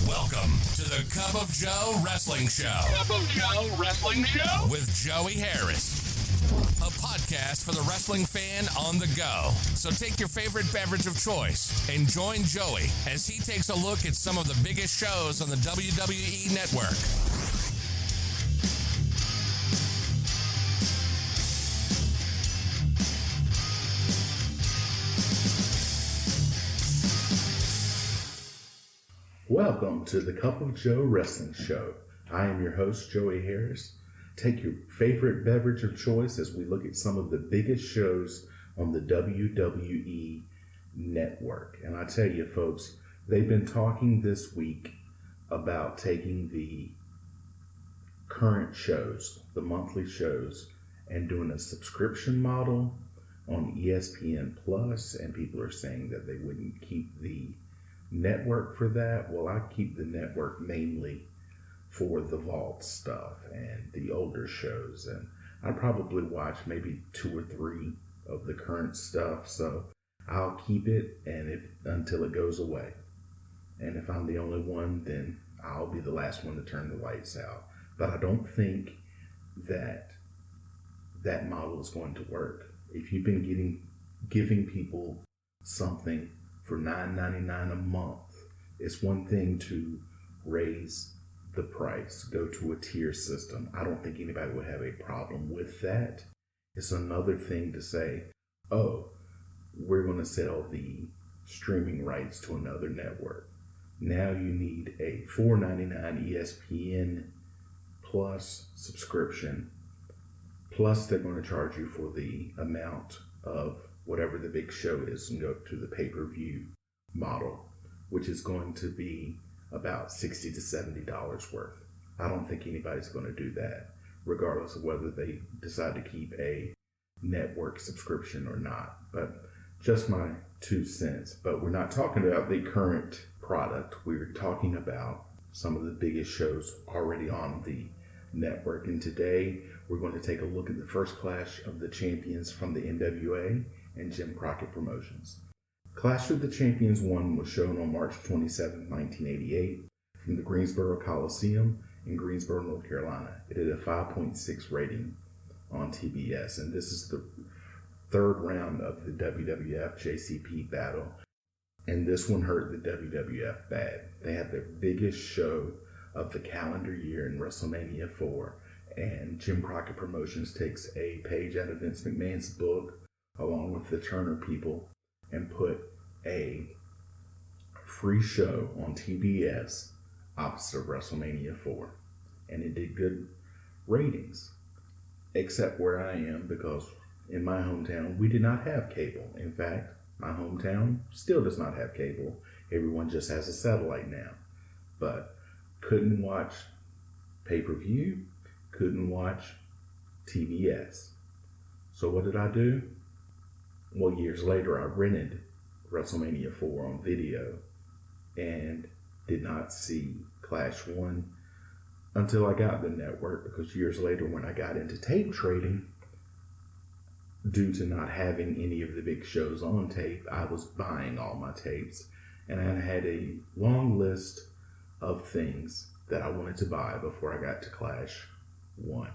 Welcome to the Cup of Joe Wrestling Show. Cup of Joe Wrestling Show with Joey Harris. A podcast for the wrestling fan on the go. So take your favorite beverage of choice and join Joey as he takes a look at some of the biggest shows on the WWE Network. Welcome to the Cup of Joe Wrestling Show. I am your host, Joey Harris. Take your favorite beverage of choice as we look at some of the biggest shows on the WWE Network. And I tell you, folks, they've been talking this week about taking the current shows, the monthly shows, and doing a subscription model on ESPN Plus. And people are saying that they wouldn't keep the network for that. Well, I keep the network mainly for the vault stuff and the older shows, and I probably watch maybe 2 or 3 of the current stuff, so I'll keep it until it goes away. And if I'm the only one, then I'll be the last one to turn the lights out. But I don't think that model is going to work. If you've been giving people something for $9.99 a month, it's one thing to raise the price, go to a tier system. I don't think anybody would have a problem with that. It's another thing to say, oh, we're going to sell the streaming rights to another network. Now you need a $4.99 ESPN Plus subscription, plus they're going to charge you for the amount of whatever the big show is and go to the pay-per-view model, which is going to be about $60 to $70 worth. I don't think anybody's going to do that, regardless of whether they decide to keep a network subscription or not. But just my 2 cents. But we're not talking about the current product. We're talking about some of the biggest shows already on the network. And today we're going to take a look at the first Clash of the Champions from the NWA and Jim Crockett Promotions. Clash of the Champions 1 was shown on March 27, 1988 from the Greensboro Coliseum in Greensboro, North Carolina. It had a 5.6 rating on TBS, and this is the 3rd round of the WWF JCP battle, and this one hurt the WWF bad. They had their biggest show of the calendar year in WrestleMania IV, and Jim Crockett Promotions takes a page out of Vince McMahon's book along with the Turner people and put a free show on TBS opposite of WrestleMania IV. And it did good ratings, except where I am, because in my hometown, we did not have cable. In fact, my hometown still does not have cable. Everyone just has a satellite now. But couldn't watch pay-per-view, couldn't watch TBS. So what did I do? Well, years later, I rented WrestleMania IV on video and did not see Clash 1 until I got the network, because years later when I got into tape trading, due to not having any of the big shows on tape, I was buying all my tapes, and I had a long list of things that I wanted to buy before I got to Clash 1.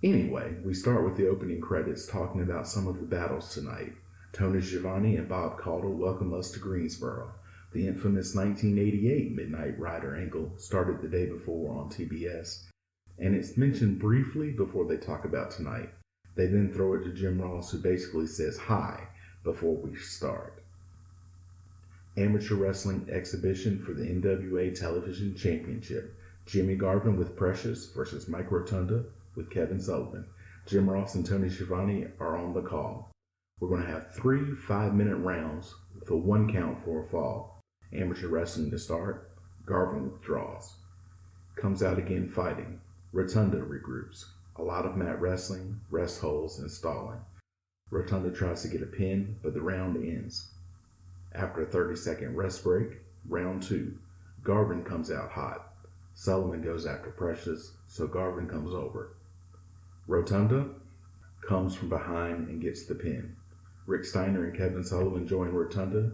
Anyway, we start with the opening credits talking about some of the battles tonight. Tony Schiavone and Bob Caudle welcome us to Greensboro. The infamous 1988 Midnight Rider angle started the day before on TBS, and it's mentioned briefly before they talk about tonight. They then throw it to Jim Ross, who basically says hi before we start. Amateur wrestling exhibition for the NWA Television Championship. Jimmy Garvin with Precious versus Mike Rotunda with Kevin Sullivan. Jim Ross and Tony Schiavone are on the call. We're going to have 3 5-minute rounds with a 1 count for a fall. Amateur wrestling to start. Garvin withdraws. Comes out again fighting. Rotunda regroups. A lot of mat wrestling, rest holds, and stalling. Rotunda tries to get a pin, but the round ends. After a 30-second rest break, round 2. Garvin comes out hot. Sullivan goes after Precious, so Garvin comes over. Rotunda comes from behind and gets the pin. Rick Steiner and Kevin Sullivan join Rotunda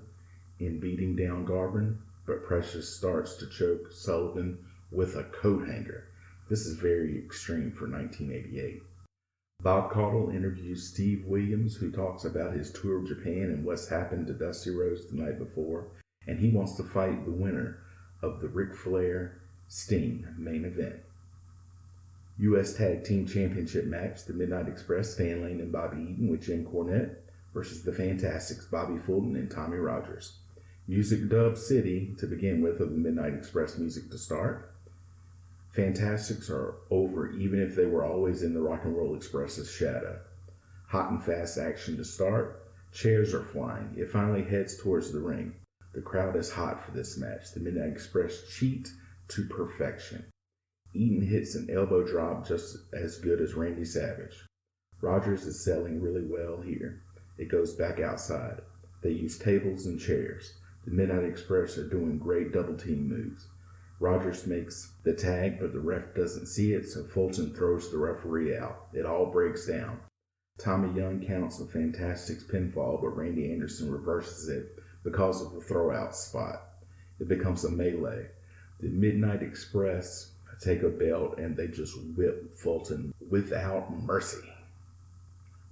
in beating down Garvin but Precious starts to choke Sullivan with a coat hanger. This is very extreme for 1988. Bob Caudle interviews Steve Williams, who talks about his tour of Japan and what's happened to Dusty Rhodes the night before, and he wants to fight the winner of the Ric Flair Sting main event. U.S. Tag Team Championship match, the Midnight Express, Stan Lane and Bobby Eaton with Jim Cornette versus the Fantastics, Bobby Fulton and Tommy Rogers. Music Dub City to begin with of the Midnight Express music to start. Fantastics are over even if they were always in the Rock and Roll Express's shadow. Hot and fast action to start. Chairs are flying. It finally heads towards the ring. The crowd is hot for this match. The Midnight Express cheat to perfection. Eaton hits an elbow drop just as good as Randy Savage. Rogers is selling really well here. It goes back outside. They use tables and chairs. The Midnight Express are doing great double team moves. Rogers makes the tag, but the ref doesn't see it, so Fulton throws the referee out. It all breaks down. Tommy Young counts the Fantastics pinfall, but Randy Anderson reverses it because of the throw-out spot. It becomes a melee. The Midnight Express take a belt, and they just whip Fulton without mercy.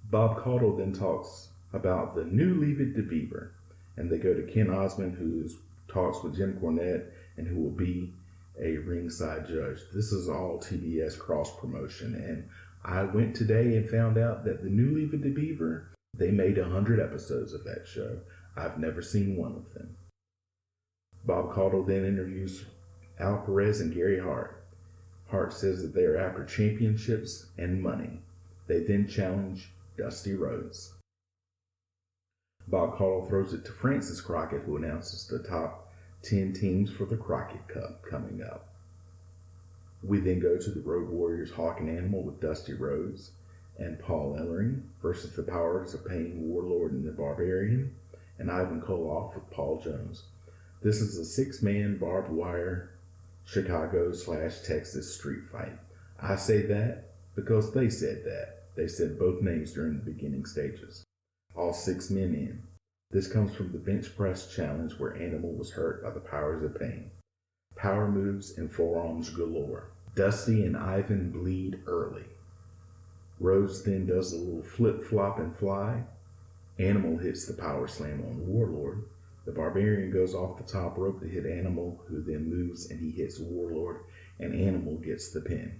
Bob Caudle then talks about the new Leave It to Beaver, and they go to Ken Osmond, who talks with Jim Cornette, and who will be a ringside judge. This is all TBS cross promotion, and I went today and found out that the new Leave It to Beaver, they made 100 episodes of that show. I've never seen one of them. Bob Caudle then interviews Al Perez and Gary Hart. Hart says that they are after championships and money. They then challenge Dusty Rhodes. Bob Caudle throws it to Francis Crockett, who announces the top 10 teams for the Crockett Cup coming up. We then go to the Road Warriors Hawk and Animal with Dusty Rhodes and Paul Ellering versus the Powers of Pain, Warlord and the Barbarian, and Ivan Koloff with Paul Jones. This is a 6-man barbed wire Chicago/Texas street fight. I say that because they said that. They said both names during the beginning stages. All 6 men in. This comes from the bench press challenge where Animal was hurt by the Powers of Pain. Power moves and forearms galore. Dusty and Ivan bleed early. Rhodes then does a little flip, flop, and fly. Animal hits the power slam on Warlord. The Barbarian goes off the top rope to hit Animal, who then moves and he hits Warlord, and Animal gets the pin.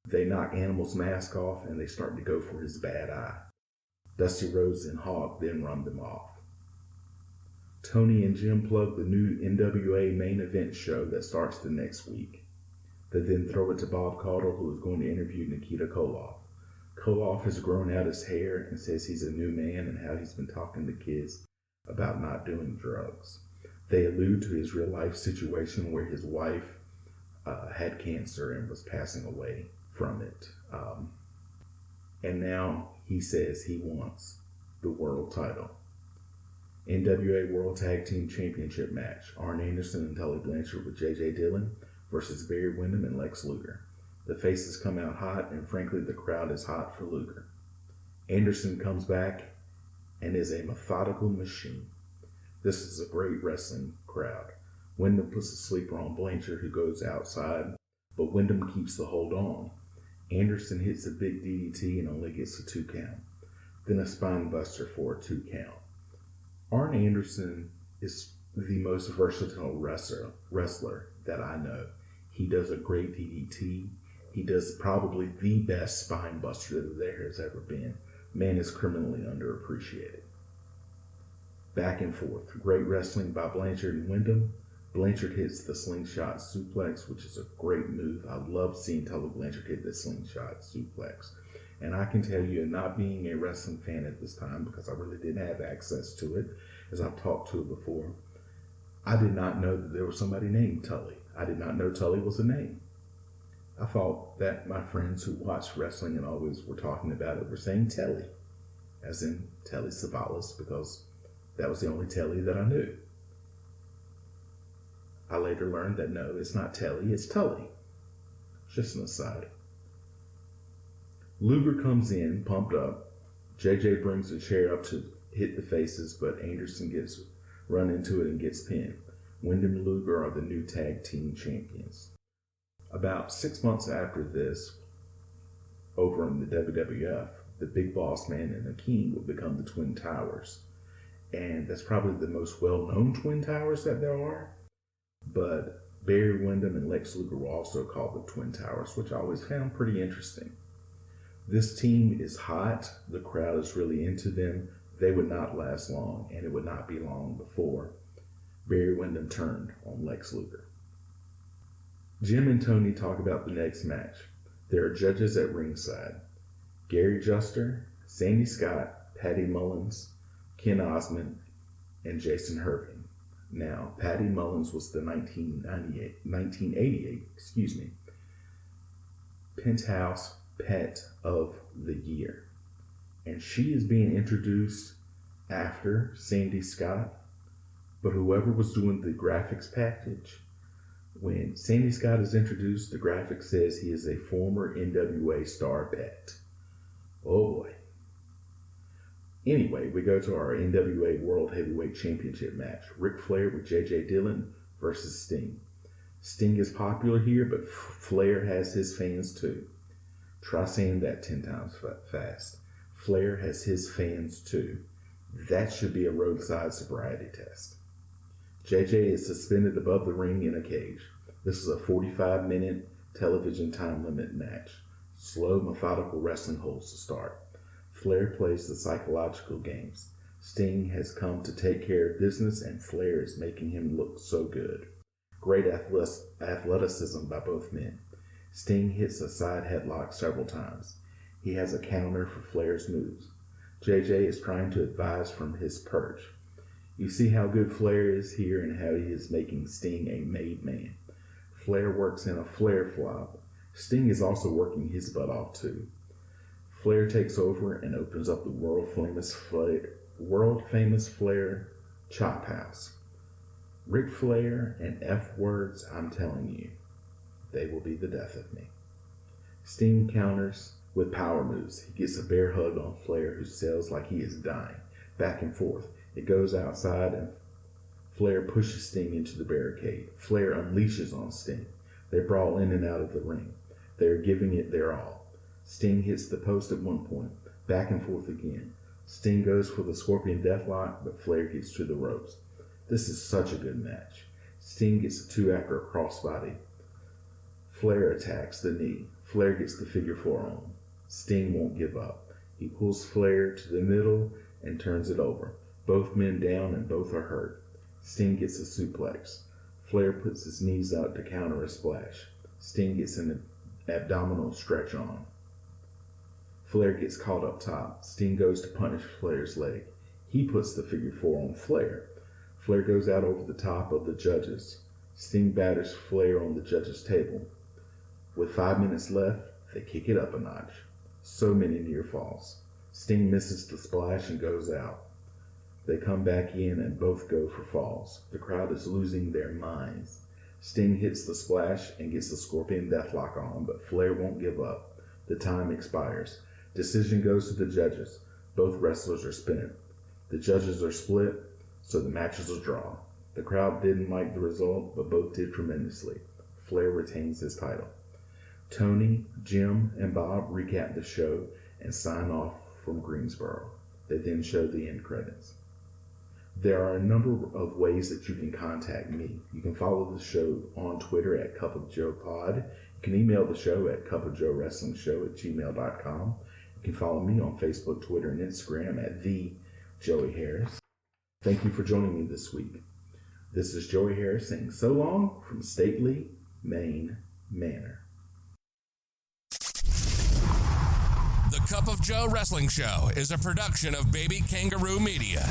They knock Animal's mask off and they start to go for his bad eye. Dusty Rhodes and Hawk then run them off. Tony and Jim plug the new NWA main event show that starts the next week. They then throw it to Bob Caudle, who is going to interview Nikita Koloff. Koloff has grown out his hair and says he's a new man and how he's been talking to kids about not doing drugs. They allude to his real life situation where his wife had cancer and was passing away from it. And now he says he wants the world title. NWA World Tag Team Championship match. Arn Anderson and Tully Blanchard with J.J. Dillon versus Barry Windham and Lex Luger. The faces come out hot, and frankly, the crowd is hot for Luger. Anderson comes back and is a methodical machine. This is a great wrestling crowd. Windham puts a sleeper on Blanchard, who goes outside, but Windham keeps the hold on. Anderson hits a big DDT and only gets a 2 count. Then a spine buster for a 2 count. Arn Anderson is the most versatile wrestler that I know. He does a great DDT. He does probably the best spine buster that there has ever been. Man is criminally underappreciated. Back and forth. Great wrestling by Blanchard and Windham. Blanchard hits the slingshot suplex, which is a great move. I love seeing Tully Blanchard hit the slingshot suplex. And I can tell you, not being a wrestling fan at this time, because I really didn't have access to it, as I've talked to it before, I did not know that there was somebody named Tully. I did not know Tully was a name. I thought that my friends who watched wrestling and always were talking about it were saying Telly, as in Telly Savalas, because that was the only Telly that I knew. I later learned that no, it's not Telly, it's Tully. Just an aside. Luger comes in, pumped up. JJ brings a chair up to hit the faces, but Anderson gets run into it and gets pinned. Wyndham and Luger are the new tag team champions. About 6 months after this, over in the WWF, the Big Boss Man and the King would become the Twin Towers. And that's probably the most well-known Twin Towers that there are. But Barry Windham and Lex Luger were also called the Twin Towers, which I always found pretty interesting. This team is hot. The crowd is really into them. They would not last long, and it would not be long before Barry Windham turned on Lex Luger. Jim and Tony talk about the next match. There are judges at ringside. Gary Juster, Sandy Scott, Patty Mullins, Ken Osmond, and Jason Hervey. Now, Patty Mullins was the 1988 Penthouse Pet of the Year. And she is being introduced after Sandy Scott. But whoever was doing the graphics package, when Sandy Scott is introduced, the graphic says he is a former NWA star pet. Oh boy. Anyway, we go to our NWA World Heavyweight Championship match. Ric Flair with J.J. Dillon versus Sting. Sting is popular here, but Flair has his fans too. Try saying that 10 times fast. Flair has his fans too. That should be a roadside sobriety test. JJ is suspended above the ring in a cage. This is a 45-minute television time limit match. Slow, methodical wrestling holds to start. Flair plays the psychological games. Sting has come to take care of business, and Flair is making him look so good. Great athleticism by both men. Sting hits a side headlock several times. He has a counter for Flair's moves. JJ is trying to advise from his perch. You see how good Flair is here and how he is making Sting a made man. Flair works in a Flair flop. Sting is also working his butt off too. Flair takes over and opens up the world famous Flair Chop House. Ric Flair and F words, I'm telling you, they will be the death of me. Sting counters with power moves. He gets a bear hug on Flair, who sells like he is dying. Back and forth. It goes outside and Flair pushes Sting into the barricade. Flair unleashes on Sting. They brawl in and out of the ring. They are giving it their all. Sting hits the post at one point. Back and forth again. Sting goes for the Scorpion Deathlock, but Flair gets to the ropes. This is such a good match. Sting gets a 2 after a crossbody. Flair attacks the knee. Flair gets the figure 4 on. Sting won't give up. He pulls Flair to the middle and turns it over. Both men down and both are hurt. Sting gets a suplex. Flair puts his knees out to counter a splash. Sting gets an abdominal stretch on. Flair gets caught up top. Sting goes to punish Flair's leg. He puts the figure 4 on Flair. Flair goes out over the top of the judges. Sting batters Flair on the judges' table. With 5 minutes left, they kick it up a notch. So many near falls. Sting misses the splash and goes out. They come back in and both go for falls. The crowd is losing their minds. Sting hits the splash and gets the Scorpion Deathlock on, but Flair won't give up. The time expires. Decision goes to the judges. Both wrestlers are spent. The judges are split, so the match is a draw. The crowd didn't like the result, but both did tremendously. Flair retains his title. Tony, Jim, and Bob recap the show and sign off from Greensboro. They then show the end credits. There are a number of ways that you can contact me. You can follow the show on Twitter at Cup of Joe Pod. You can email the show at cupofjoewrestlingshow@gmail.com. You can follow me on Facebook, Twitter, and Instagram at @TheJoey Harris. Thank you for joining me this week. This is Joey Harris saying so long from Stately, Maine Manor. The Cup of Joe Wrestling Show is a production of Baby Kangaroo Media.